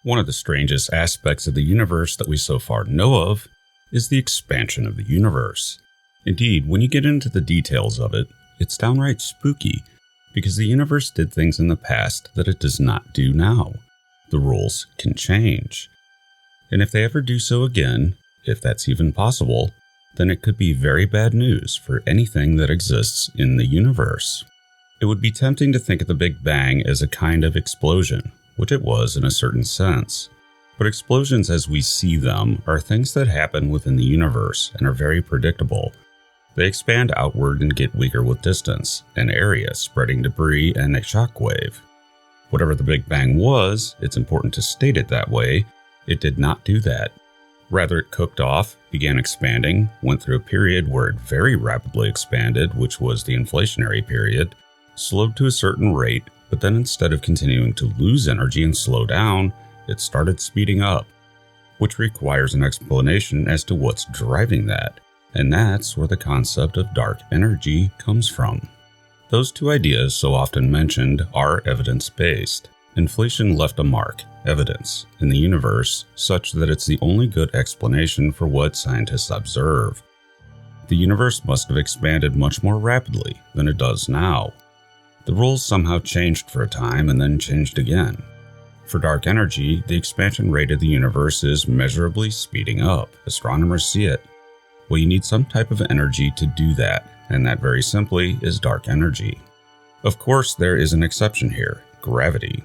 One of the strangest aspects of the universe that we so far know of is the expansion of the universe. Indeed, when you get into the details of it, it's downright spooky, because the universe did things in the past that it does not do now. The rules can change. And if they ever do so again, if that's even possible, then it could be very bad news for anything that exists in the universe. It would be tempting to think of the Big Bang as a kind of explosion, which it was in a certain sense. But explosions as we see them are things that happen within the universe and are very predictable. They expand outward and get weaker with distance and area, spreading debris and a shockwave. Whatever the Big Bang was, it's important to state it that way, it did not do that. Rather, it cooked off, began expanding, went through a period where it very rapidly expanded, which was the inflationary period, slowed to a certain rate, but then instead of continuing to lose energy and slow down, it started speeding up, which requires an explanation as to what's driving that, and that's where the concept of dark energy comes from. Those two ideas so often mentioned are evidence-based. Inflation left a mark, evidence, in the universe such that it's the only good explanation for what scientists observe. The universe must have expanded much more rapidly than it does now. The rules somehow changed for a time and then changed again. For dark energy, the expansion rate of the universe is measurably speeding up. Astronomers see it. Well, you need some type of energy to do that, and that very simply is dark energy. Of course, there is an exception here, gravity.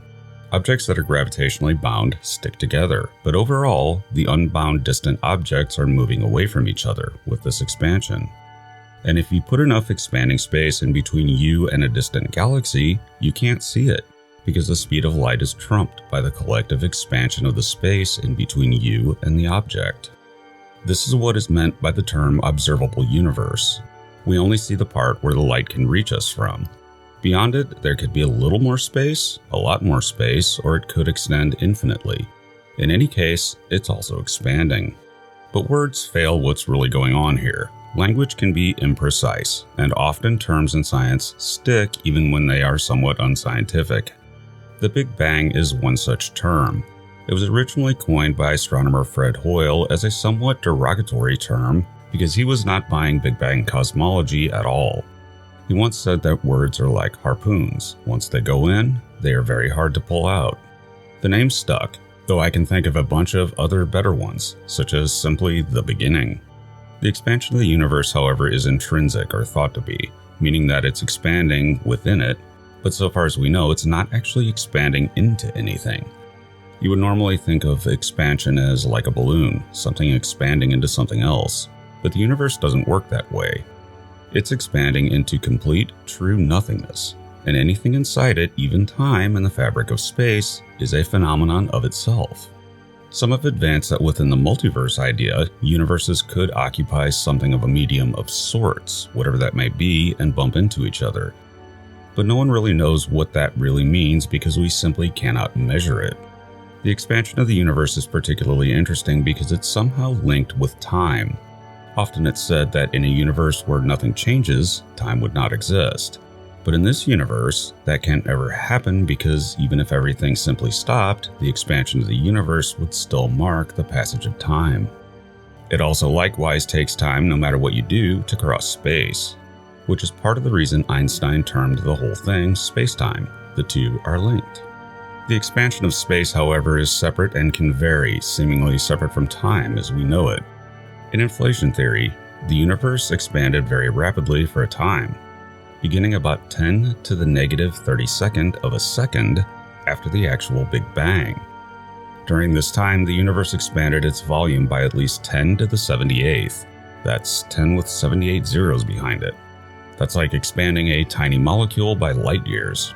Objects that are gravitationally bound stick together, but overall, the unbound distant objects are moving away from each other with this expansion. And if you put enough expanding space in between you and a distant galaxy, you can't see it, because the speed of light is trumped by the collective expansion of the space in between you and the object. This is what is meant by the term observable universe. We only see the part where the light can reach us from. Beyond it, there could be a little more space, a lot more space, or it could extend infinitely. In any case, it's also expanding. But words fail what's really going on here. Language can be imprecise, and often terms in science stick even when they are somewhat unscientific. The Big Bang is one such term. It was originally coined by astronomer Fred Hoyle as a somewhat derogatory term because he was not buying Big Bang cosmology at all. He once said that words are like harpoons. Once they go in, they are very hard to pull out. The name stuck, though I can think of a bunch of other better ones, such as simply the beginning. The expansion of the universe, however, is intrinsic or thought to be, meaning that it's expanding within it, but so far as we know, it's not actually expanding into anything. You would normally think of expansion as like a balloon, something expanding into something else, but the universe doesn't work that way. It's expanding into complete, true nothingness, and anything inside it, even time and the fabric of space, is a phenomenon of itself. Some have advanced that within the multiverse idea, universes could occupy something of a medium of sorts, whatever that may be, and bump into each other. But no one really knows what that really means because we simply cannot measure it. The expansion of the universe is particularly interesting because it's somehow linked with time. Often it's said that in a universe where nothing changes, time would not exist. But in this universe, that can't ever happen because even if everything simply stopped, the expansion of the universe would still mark the passage of time. It also likewise takes time, no matter what you do, to cross space, which is part of the reason Einstein termed the whole thing space-time. The two are linked. The expansion of space, however, is separate and can vary, seemingly separate from time as we know it. In inflation theory, the universe expanded very rapidly for a time, beginning about 10 to the negative 32nd of a second after the actual Big Bang. During this time, the universe expanded its volume by at least 10 to the 78th. That's 10 with 78 zeros behind it. That's like expanding a tiny molecule by light years.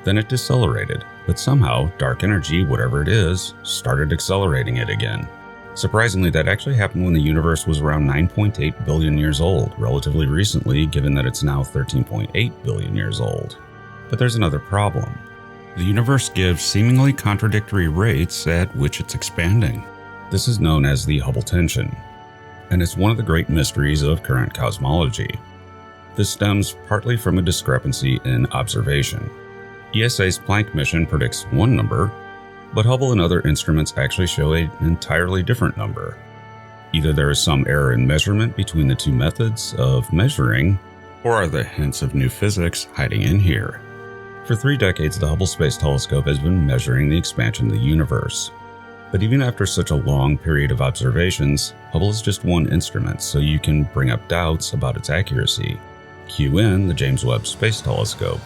Then it decelerated, but somehow dark energy, whatever it is, started accelerating it again. Surprisingly, that actually happened when the universe was around 9.8 billion years old, relatively recently given that it's now 13.8 billion years old. But there's another problem. The universe gives seemingly contradictory rates at which it's expanding. This is known as the Hubble Tension, and it's one of the great mysteries of current cosmology. This stems partly from a discrepancy in observation. ESA's Planck mission predicts one number, But Hubble and other instruments actually show an entirely different number. Either there is some error in measurement between the two methods of measuring, or are there hints of new physics hiding in here? For 3 decades, the Hubble Space Telescope has been measuring the expansion of the universe. But even after such a long period of observations, Hubble is just one instrument, so you can bring up doubts about its accuracy. Cue in the James Webb Space Telescope.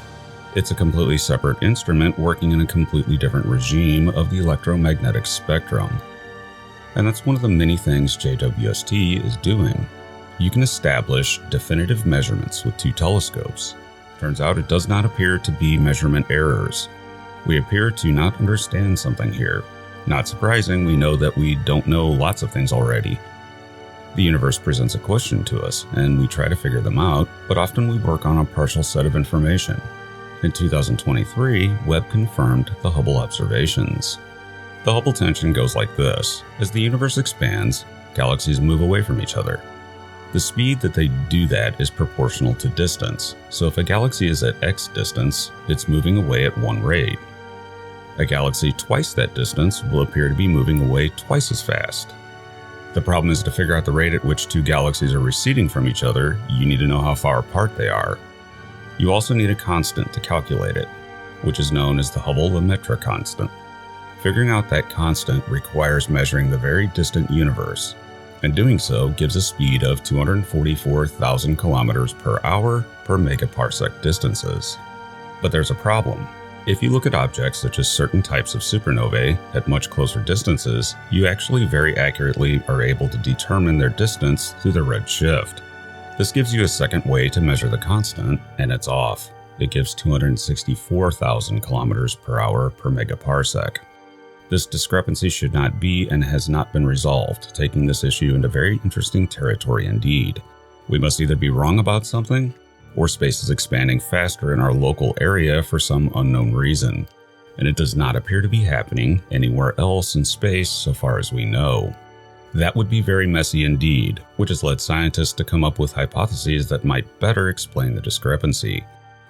It's a completely separate instrument working in a completely different regime of the electromagnetic spectrum. And that's one of the many things JWST is doing. You can establish definitive measurements with 2 telescopes. Turns out it does not appear to be measurement errors. We appear to not understand something here. Not surprising, we know that we don't know lots of things already. The universe presents a question to us, and we try to figure them out, but often we work on a partial set of information. In 2023, Webb confirmed the Hubble observations. The Hubble tension goes like this. As the universe expands, galaxies move away from each other. The speed that they do that is proportional to distance, so if a galaxy is at x distance, it's moving away at 1 rate. A galaxy twice that distance will appear to be moving away twice as fast. The problem is to figure out the rate at which 2 galaxies are receding from each other, you need to know how far apart they are. You also need a constant to calculate it, which is known as the Hubble-Lemaitre constant. Figuring out that constant requires measuring the very distant universe, and doing so gives a speed of 244,000 kilometers per hour per megaparsec distances. But there's a problem. If you look at objects such as certain types of supernovae at much closer distances, you actually very accurately are able to determine their distance through the red shift. This gives you a second way to measure the constant, and it's off. It gives 264,000 kilometers per hour per megaparsec. This discrepancy should not be and has not been resolved, taking this issue into very interesting territory indeed. We must either be wrong about something, or space is expanding faster in our local area for some unknown reason, and it does not appear to be happening anywhere else in space so far as we know. That would be very messy indeed, which has led scientists to come up with hypotheses that might better explain the discrepancy.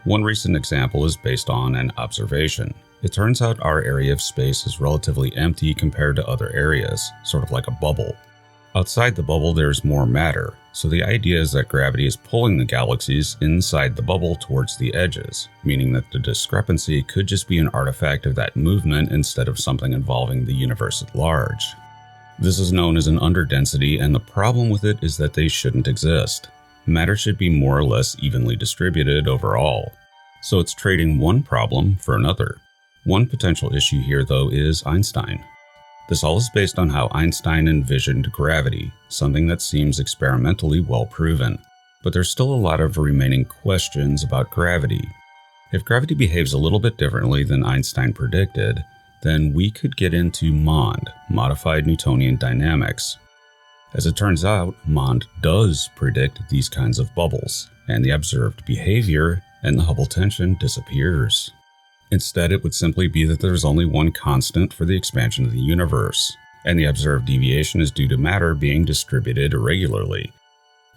One recent example is based on an observation. It turns out our area of space is relatively empty compared to other areas, sort of like a bubble. Outside the bubble there's more matter, so the idea is that gravity is pulling the galaxies inside the bubble towards the edges, meaning that the discrepancy could just be an artifact of that movement instead of something involving the universe at large. This is known as an underdensity, and the problem with it is that they shouldn't exist. Matter should be more or less evenly distributed overall, so it's trading one problem for another. One potential issue here, though, is Einstein. This all is based on how Einstein envisioned gravity, something that seems experimentally well proven. But there's still a lot of remaining questions about gravity. If gravity behaves a little bit differently than Einstein predicted, then we could get into MOND, modified Newtonian dynamics. As it turns out, MOND does predict these kinds of bubbles, and the observed behavior and the Hubble tension disappears. Instead, it would simply be that there's only one constant for the expansion of the universe, and the observed deviation is due to matter being distributed irregularly.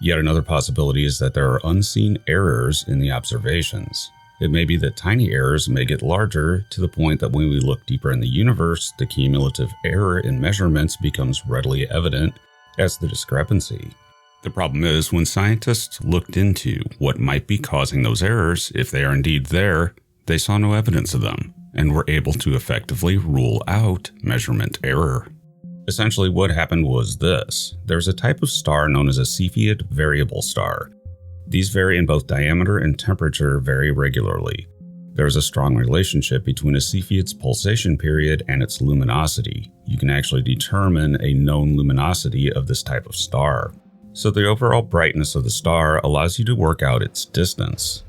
Yet another possibility is that there are unseen errors in the observations. It may be that tiny errors may get larger to the point that when we look deeper in the universe, the cumulative error in measurements becomes readily evident as the discrepancy. The problem is, when scientists looked into what might be causing those errors, if they are indeed there, they saw no evidence of them, and were able to effectively rule out measurement error. Essentially, what happened was this. There's a type of star known as a Cepheid variable star. These vary in both diameter and temperature very regularly. There is a strong relationship between a Cepheid's pulsation period and its luminosity. You can actually determine a known luminosity of this type of star. So the overall brightness of the star allows you to work out its distance.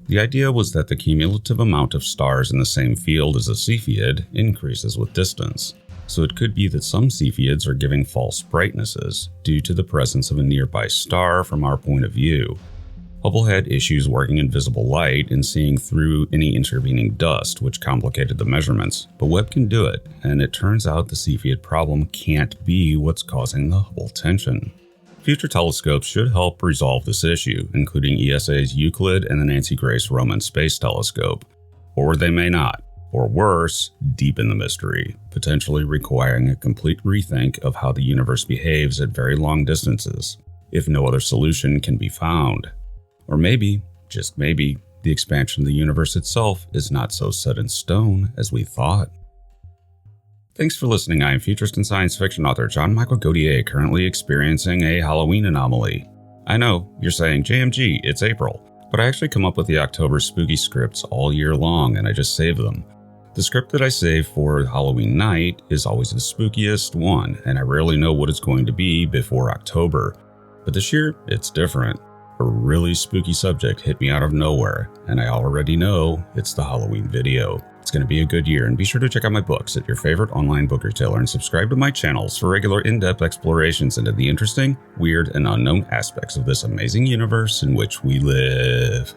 The idea was that the cumulative amount of stars in the same field as a Cepheid increases with distance, so it could be that some Cepheids are giving false brightnesses due to the presence of a nearby star from our point of view. Hubble had issues working in visible light and seeing through any intervening dust, which complicated the measurements, but Webb can do it, and it turns out the Cepheid problem can't be what's causing the Hubble tension. Future telescopes should help resolve this issue, including ESA's Euclid and the Nancy Grace Roman Space Telescope. Or they may not. or worse, deepen the mystery, potentially requiring a complete rethink of how the universe behaves at very long distances, if no other solution can be found. Or maybe, just maybe, the expansion of the universe itself is not so set in stone as we thought. Thanks for listening. I am futurist and science fiction author John Michael Godier, currently experiencing a Halloween anomaly. I know, you're saying, JMG, it's April, but I actually come up with the October spooky scripts all year long and I just save them. The script that I save for Halloween night is always the spookiest one, and I rarely know what it's going to be before October. But this year, it's different. A really spooky subject hit me out of nowhere, and I already know it's the Halloween video. It's going to be a good year, and be sure to check out my books at your favorite online book retailer and subscribe to my channels for regular in-depth explorations into the interesting, weird, and unknown aspects of this amazing universe in which we live.